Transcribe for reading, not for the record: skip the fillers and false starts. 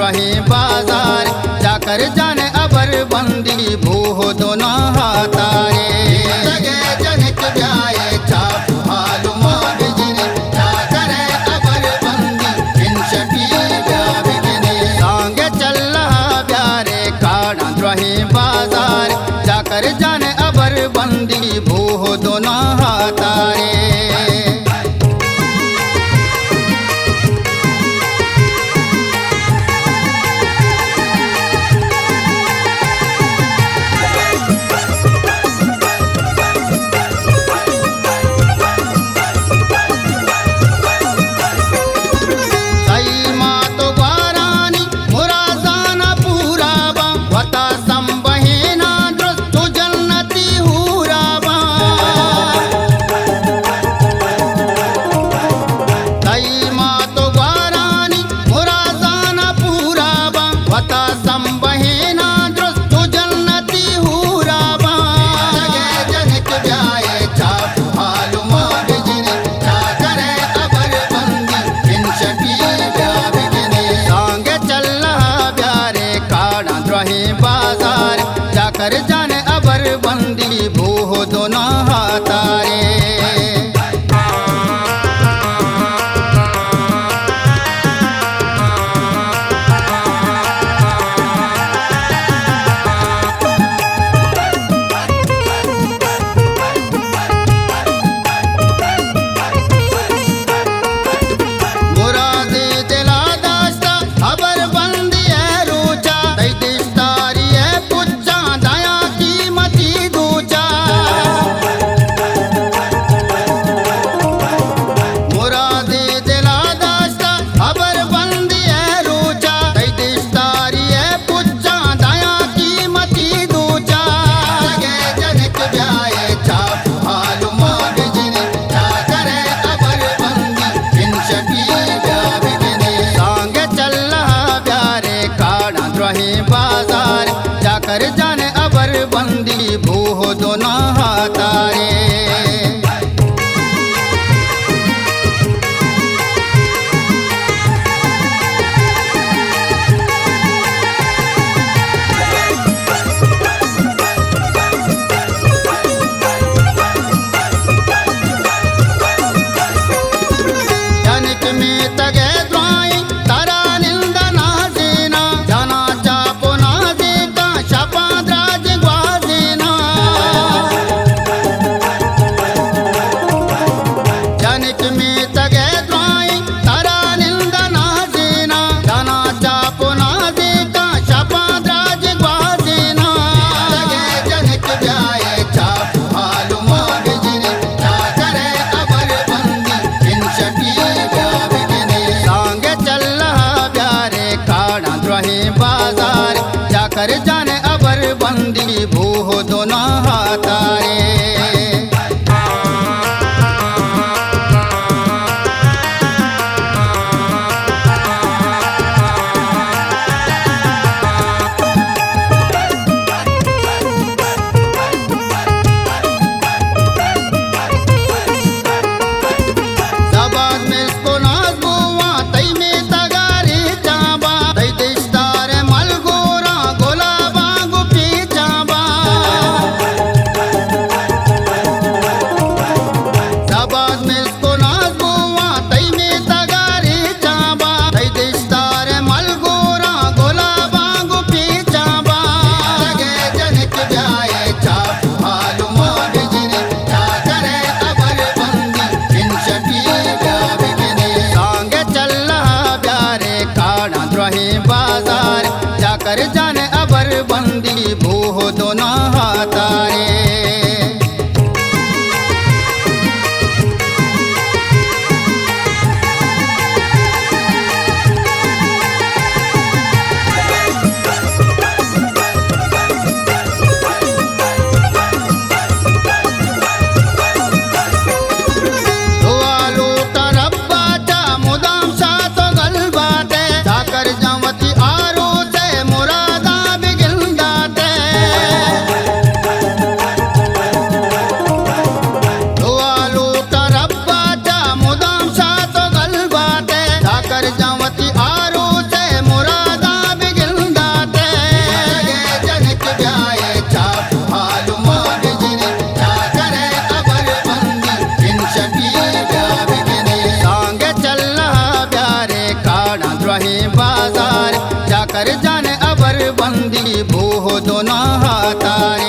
रहे बाजार जाकर जाने अबर बंदी भूह दोनों हाथारे लगे जनक ब्याए छाप हालुमा बिजने जाकर अबर बंदी इन शकी बिजने सांगे चल रहा ब्यारे काड़ा रहे बाजार जाकर जाने अबर बंदी भूह दोनों हाथारे बाजार जाकर जाने अबर बंदी भूह दोनों हाथारे बाजार जाकर जाने अबर बंदी भूह दोनों हाथारे जनक में तगे बाजार जाकर जाने अबर बंदी भूह दोनों हाथारे जनक कर जाने अबर बंदी भूहो दोनों हाथारे।